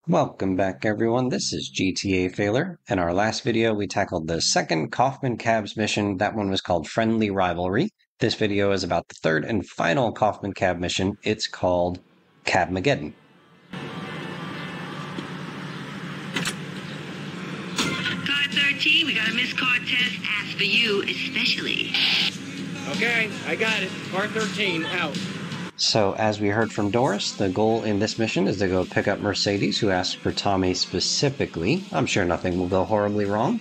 Welcome back, everyone. This is GTA Failure. In our last video, we tackled the second Kaufman Cabs mission. That one was called Friendly Rivalry. This video is about the third and final Kaufman Cab mission. It's called Cabmageddon. Car 13, we got a missed car test. Asked for you, especially. Okay, I got it. Car 13, out. So, as we heard from Doris, the goal in this mission is to go pick up Mercedes, who asked for Tommy specifically. I'm sure nothing will go horribly wrong.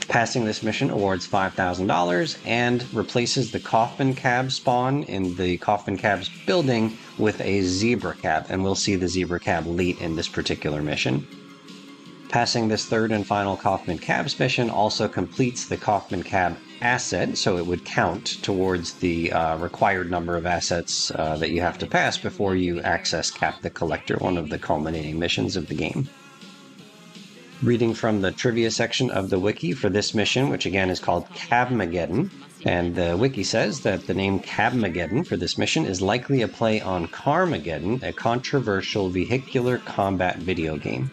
Passing this mission awards $5,000 and replaces the Kaufman Cab spawn in the Kaufman Cabs building with a Zebra Cab, and we'll see the Zebra Cab late in this particular mission. Passing this third and final Kaufman Cabs mission also completes the Kaufman Cab asset, so it would count towards the required number of assets that you have to pass before you access Cap the Collector, one of the culminating missions of the game. Reading from the trivia section of the wiki for this mission, which again is called Cabmageddon, and the wiki says that the name Cabmageddon for this mission is likely a play on Carmageddon, a controversial vehicular combat video game.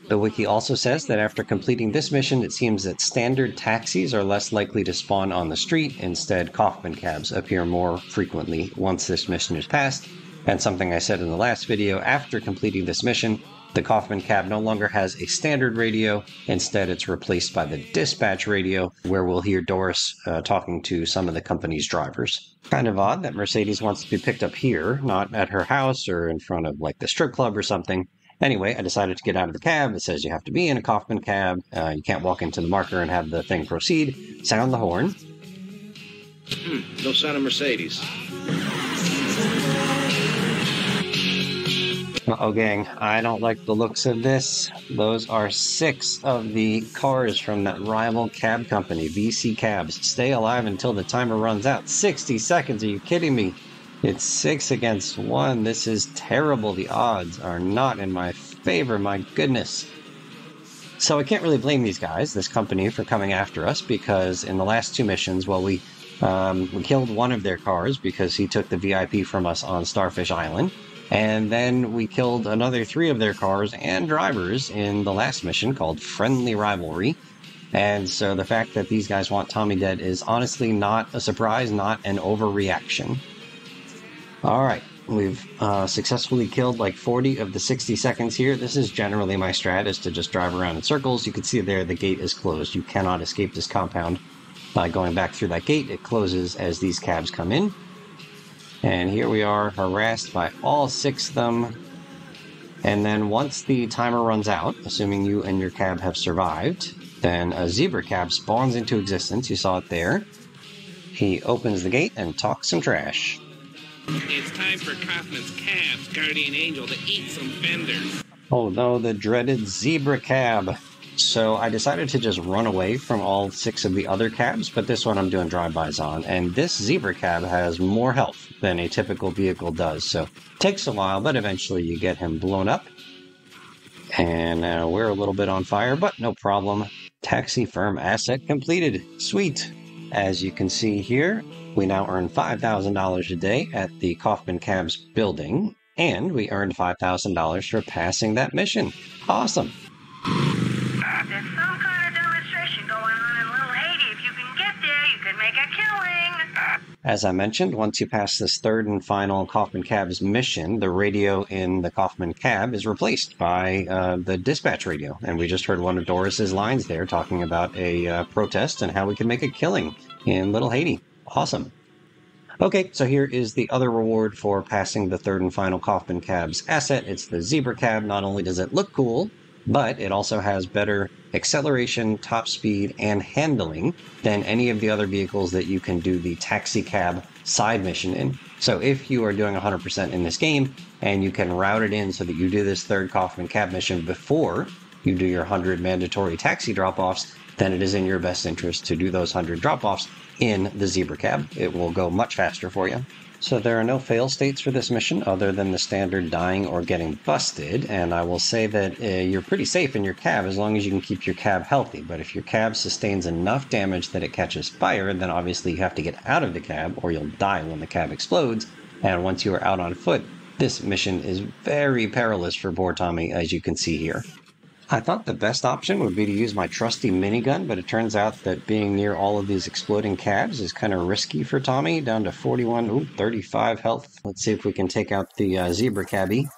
The wiki also says that after completing this mission, it seems that standard taxis are less likely to spawn on the street. Instead, Kaufman Cabs appear more frequently once this mission is passed. And something I said in the last video, after completing this mission, the Kaufman Cab no longer has a standard radio. Instead, it's replaced by the dispatch radio, where we'll hear Doris talking to some of the company's drivers. Kind of odd that Mercedes wants to be picked up here, not at her house or in front of like the strip club or something. Anyway, I decided to get out of the cab. It says you have to be in a Kaufman Cab. You can't walk into the marker and have the thing proceed. Sound the horn. No sign of Mercedes. Uh-oh, gang. I don't like the looks of this. Those are 6 of the cars from that rival cab company, VC Cabs. Stay alive until the timer runs out. 60 seconds. Are you kidding me? It's 6 against 1. This is terrible. The odds are not in my favor. My goodness. So I can't really blame these guys, this company, for coming after us, because in the last 2 missions, well, we killed one of their cars because he took the VIP from us on Starfish Island. And then we killed another 3 of their cars and drivers in the last mission called Friendly Rivalry. And so the fact that these guys want Tommy dead is honestly not a surprise, not an overreaction. Alright, we've successfully killed like 40 of the 60 seconds here. This is generally my strat, is to just drive around in circles. You can see there the gate is closed. You cannot escape this compound by going back through that gate. It closes as these cabs come in. And here we are, harassed by all 6 of them. And then once the timer runs out, assuming you and your cab have survived, then a Zebra Cab spawns into existence. You saw it there. He opens the gate and talks some trash. It's time for Kaufman's Cab's guardian angel to eat some fenders. Oh no, the dreaded Zebra Cab. So I decided to just run away from all 6 of the other cabs, but this one I'm doing drive-bys on. And this Zebra Cab has more health than a typical vehicle does, so it takes a while, but eventually you get him blown up. And we're a little bit on fire, but no problem. Taxi firm asset completed. Sweet. As you can see here, we now earn $5,000 a day at the Kaufman Cabs building, and we earned $5,000 for passing that mission. Awesome. There's some kind of demonstration going on in Little Haiti. If you can get there, you can make a killing. As I mentioned, once you pass this third and final Kaufman Cabs mission, the radio in the Kaufman Cab is replaced by the dispatch radio. And we just heard one of Doris's lines there talking about a protest and how we can make a killing in Little Haiti. Awesome. Okay, so here is the other reward for passing the third and final Kaufman Cabs asset. It's the Zebra Cab. Not only does it look cool, but it also has better acceleration, top speed, and handling than any of the other vehicles that you can do the taxi cab side mission in. So if you are doing 100% in this game, and you can route it in so that you do this third Kaufman Cab mission before you do your 100 mandatory taxi drop-offs, then it is in your best interest to do those 100 drop-offs in the Zebra Cab. It will go much faster for you. So there are no fail states for this mission other than the standard dying or getting busted, and I will say that you're pretty safe in your cab as long as you can keep your cab healthy. But if your cab sustains enough damage that it catches fire, then obviously you have to get out of the cab or you'll die when the cab explodes. And once you are out on foot, This mission is very perilous for poor Tommy, as you can see here. I thought the best option would be to use my trusty minigun, but it turns out that being near all of these exploding cabs is kind of risky for Tommy, down to 41, 35 health. Let's see if we can take out the zebra cabbie.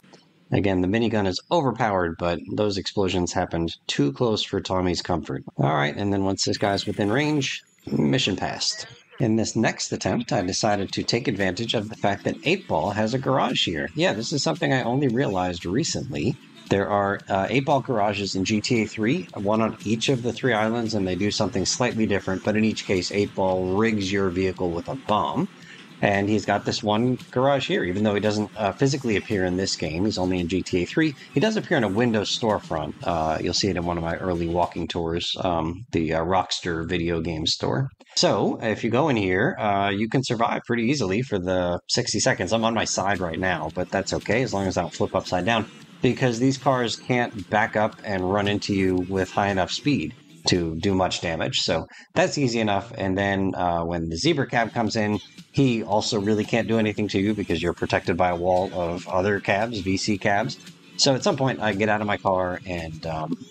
Again, the minigun is overpowered, but those explosions happened too close for Tommy's comfort. All right, and then once this guy's within range, mission passed. In this next attempt, I decided to take advantage of the fact that 8-Ball has a garage here. Yeah, this is something I only realized recently. There are 8-Ball garages in GTA 3, one on each of the 3 islands, and they do something slightly different, but in each case, 8-Ball rigs your vehicle with a bomb. And he's got this one garage here, even though he doesn't physically appear in this game. He's only in GTA 3. He does appear in a Windows storefront. You'll see it in one of my early walking tours, the Rockstar video game store. So if you go in here, you can survive pretty easily for the 60 seconds. I'm on my side right now, but that's okay as long as I don't flip upside down, because these cars can't back up and run into you with high enough speed to do much damage. So that's easy enough. And then when the zebra cab comes in, he also really can't do anything to you because you're protected by a wall of other cabs, VC cabs. So at some point I get out of my car, and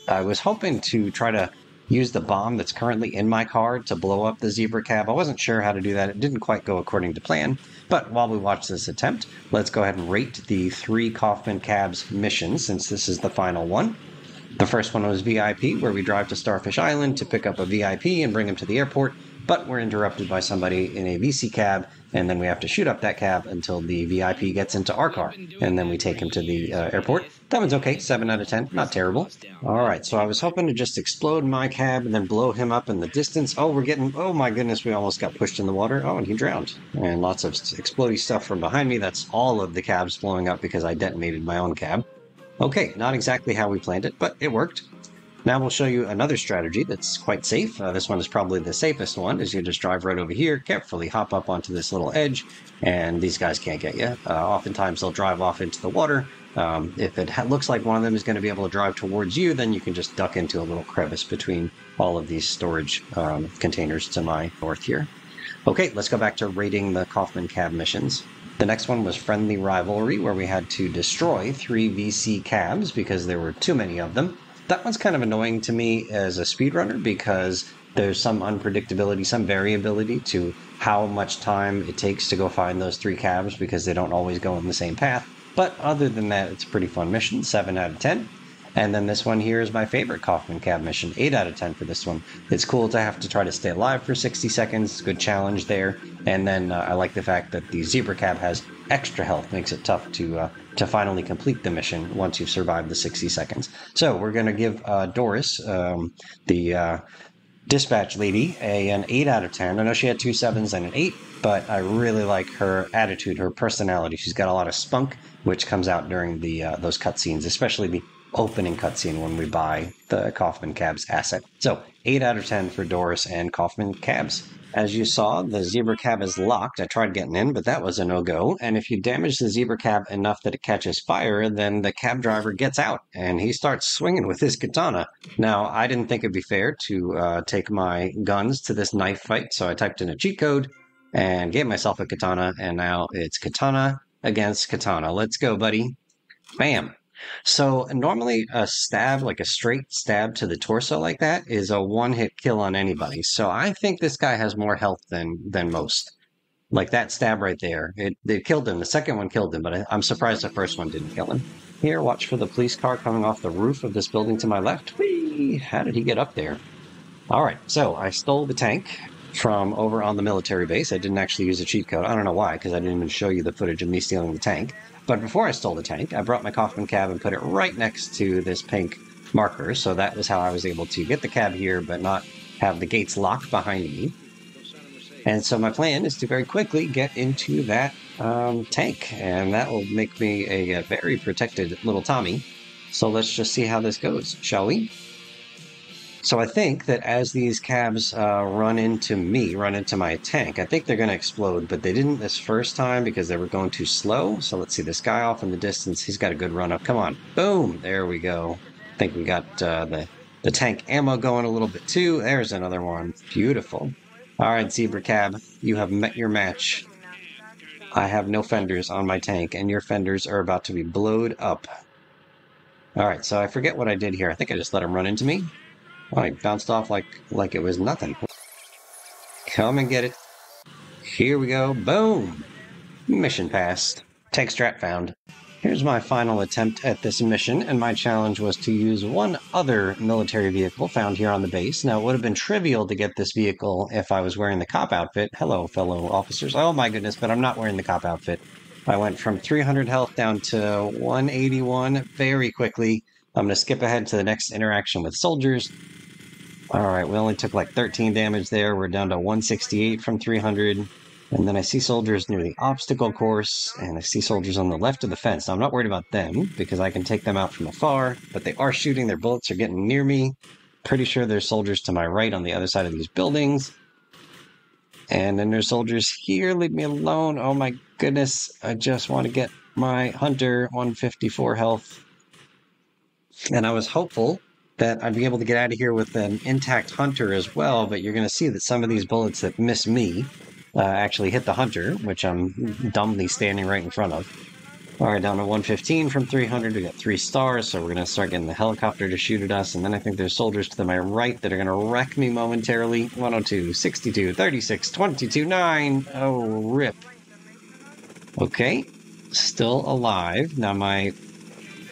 I was hoping to try to use the bomb that's currently in my car to blow up the zebra cab. I wasn't sure how to do that. It didn't quite go according to plan. But while we watch this attempt, let's go ahead and rate the 3 Kaufman Cabs missions, since this is the final one. The first one was VIP, where we drive to Starfish Island to pick up a VIP and bring him to the airport, but we're interrupted by somebody in a VC cab, and then we have to shoot up that cab until the VIP gets into our car, and then we take him to the airport. That one's okay, 7 out of 10, not terrible. Alright, so I was hoping to just explode my cab and then blow him up in the distance. Oh, oh my goodness, we almost got pushed in the water. Oh, and he drowned. And lots of explodey stuff from behind me. That's all of the cabs blowing up because I detonated my own cab. Okay, not exactly how we planned it, but it worked. Now we'll show you another strategy that's quite safe. This one is probably the safest one, is you just drive right over here, carefully hop up onto this little edge, and these guys can't get you. Oftentimes they'll drive off into the water. If it looks like one of them is going to be able to drive towards you, then you can just duck into a little crevice between all of these storage containers to my north here. Okay, let's go back to rating the Kaufman Cab missions. The next one was Friendly Rivalry, where we had to destroy 3 VC cabs because there were too many of them. That one's kind of annoying to me as a speedrunner because there's some unpredictability, some variability to how much time it takes to go find those 3 cabs because they don't always go in the same path. But other than that, it's a pretty fun mission, 7 out of 10. And then this one here is my favorite Kaufman Cab mission, 8 out of 10 for this one. It's cool to have to try to stay alive for 60 seconds, good challenge there. And then I like the fact that the zebra cab has extra health, makes it tough to finally complete the mission once you've survived the 60 seconds. So we're going to give Doris, the dispatch lady, an 8 out of 10. I know she had 2 7s and an 8, but I really like her attitude, her personality. She's got a lot of spunk, which comes out during those cutscenes, especially the opening cutscene when we buy the Kaufman Cabs asset. So 8 out of 10 for Doris and Kaufman Cabs. As you saw, the zebra cab is locked. I tried getting in, but that was a no-go. And if you damage the zebra cab enough that it catches fire, then the cab driver gets out, and he starts swinging with his katana. Now, I didn't think it'd be fair to take my guns to this knife fight, so I typed in a cheat code and gave myself a katana, and now it's katana against katana. Let's go, buddy. Bam. So normally a stab, like a straight stab to the torso like that, is a one-hit kill on anybody. So I think this guy has more health than most. Like that stab right there, it killed him. The second one killed him, but I'm surprised the first one didn't kill him. Here, watch for the police car coming off the roof of this building to my left. Whee! How did he get up there? All right, so I stole the tank from over on the military base. I didn't actually use a cheat code. I don't know why, because I didn't even show you the footage of me stealing the tank. But before I stole the tank, I brought my Kaufman cab and put it right next to this pink marker. So that was how I was able to get the cab here, but not have the gates locked behind me. And so my plan is to very quickly get into that tank, and that will make me a very protected little Tommy. So let's just see how this goes, shall we? So I think that as these cabs run into my tank, I think they're going to explode, but they didn't this first time because they were going too slow. So let's see, this guy off in the distance, he's got a good run up. Come on. Boom. There we go. I think we got the tank ammo going a little bit too. There's another one. Beautiful. All right, Zebra Cab, you have met your match. I have no fenders on my tank, and your fenders are about to be blowed up. Alright, so I forget what I did here. I think I just let him run into me. Oh, he bounced off like it was nothing. Come and get it. Here we go. Boom! Mission passed. Tank strat found. Here's my final attempt at this mission, and my challenge was to use one other military vehicle found here on the base. Now, it would have been trivial to get this vehicle if I was wearing the cop outfit. Hello, fellow officers. Oh my goodness, but I'm not wearing the cop outfit. I went from 300 health down to 181 very quickly. I'm going to skip ahead to the next interaction with soldiers. Alright, we only took like 13 damage there. We're down to 168 from 300. And then I see soldiers near the obstacle course, and I see soldiers on the left of the fence. Now, I'm not worried about them, because I can take them out from afar, but they are shooting. Their bullets are getting near me. Pretty sure there's soldiers to my right on the other side of these buildings. And then there's soldiers here. Leave me alone. Oh my goodness. I just want to get my hunter, 154 health. And I was hopeful that I'd be able to get out of here with an intact hunter as well, but you're going to see that some of these bullets that miss me actually hit the hunter, which I'm dumbly standing right in front of. Alright, down to 115 from 300. We got 3 stars, so we're going to start getting the helicopter to shoot at us, and then I think there's soldiers to my right that are going to wreck me momentarily. 102, 62, 36, 22, 9. Oh, rip. Okay, still alive. Now my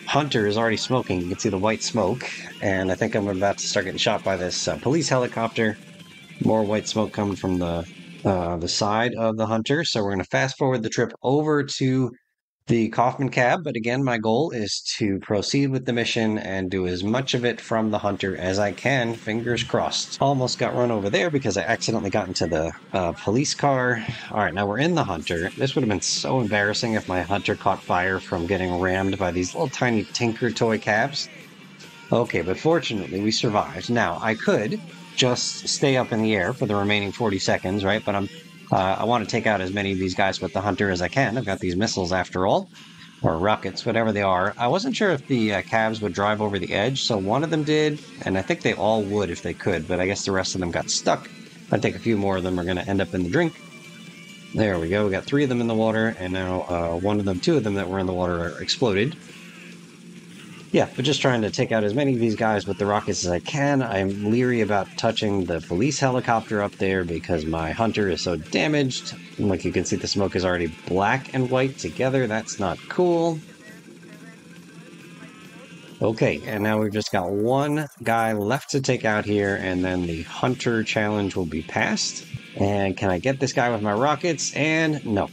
hunter is already smoking. You can see the white smoke, and I think I'm about to start getting shot by this police helicopter. More white smoke coming from the side of the hunter. So we're going to fast forward the trip over to the Kaufman cab. But again, my goal is to proceed with the mission and do as much of it from the hunter as I can. Fingers crossed. Almost got run over there because I accidentally got into the police car. All right, now we're in the hunter. This would have been so embarrassing if my hunter caught fire from getting rammed by these little tiny Tinker toy cabs. Okay, but fortunately we survived. Now, I could just stay up in the air for the remaining 40 seconds, right? But I want to take out as many of these guys with the hunter as I can. I've got these missiles after all, or rockets, whatever they are. I wasn't sure if the cabs would drive over the edge, so one of them did, and I think they all would if they could, but I guess the rest of them got stuck. I think a few more of them are going to end up in the drink. There we go. We got 3 of them in the water, and now 2 of them that were in the water are exploded. Yeah, but just trying to take out as many of these guys with the rockets as I can. I'm leery about touching the police helicopter up there because my hunter is so damaged. Like you can see, the smoke is already black and white together. That's not cool. Okay, and now we've just got one guy left to take out here, and then the hunter challenge will be passed. And can I get this guy with my rockets? And no.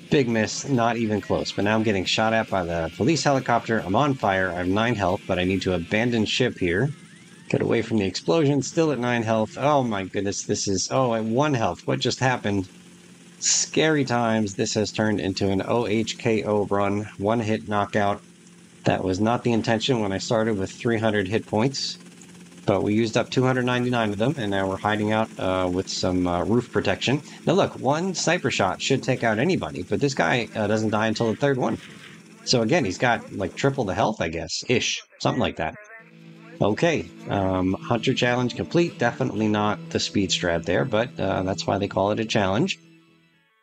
Big miss, not even close. But now I'm getting shot at by the police helicopter. I'm on fire. I have 9 health, but I need to abandon ship here. Get away from the explosion. Still at 9 health. Oh my goodness, this is... Oh, at 1 health. What just happened? Scary times. This has turned into an OHKO run. 1-hit knockout. That was not the intention when I started with 300 hit points. But we used up 299 of them, and now we're hiding out with some roof protection. Now look, 1 sniper shot should take out anybody, but this guy doesn't die until the 3rd one. So again, he's got like triple the health, I guess, ish, something like that. Okay, hunter challenge complete. Definitely not the speed strat there, but that's why they call it a challenge.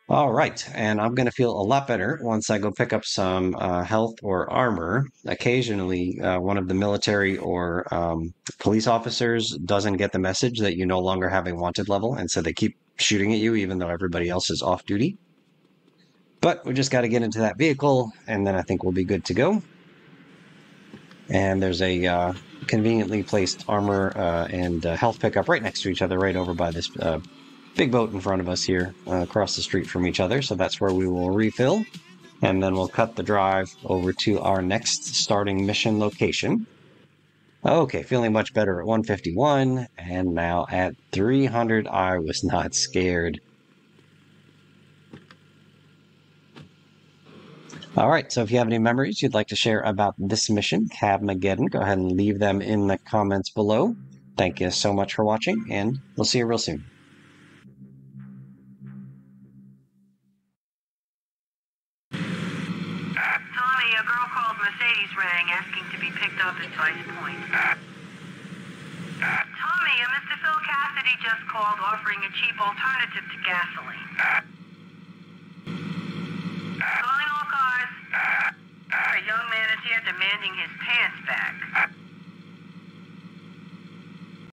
All right, and I'm going to feel a lot better once I go pick up some health or armor. Occasionally, one of the military or police officers doesn't get the message that you no longer have a wanted level, and so they keep shooting at you even though everybody else is off duty. But we just got to get into that vehicle, and then I think we'll be good to go. And there's a conveniently placed armor and health pickup right next to each other, right over by this big boat in front of us here, across the street from each other, so that's where we will refill, and then we'll cut the drive over to our next starting mission location. Okay, feeling much better at 151, and now at 300, I was not scared. Alright, so if you have any memories you'd like to share about this mission, Cabmageddon, go ahead and leave them in the comments below. Thank you so much for watching, and we'll see you real soon. Asking to be picked up at Vice Point. Tommy, Mr. Phil Cassidy just called offering a cheap alternative to gasoline. A young man is here demanding his pants back.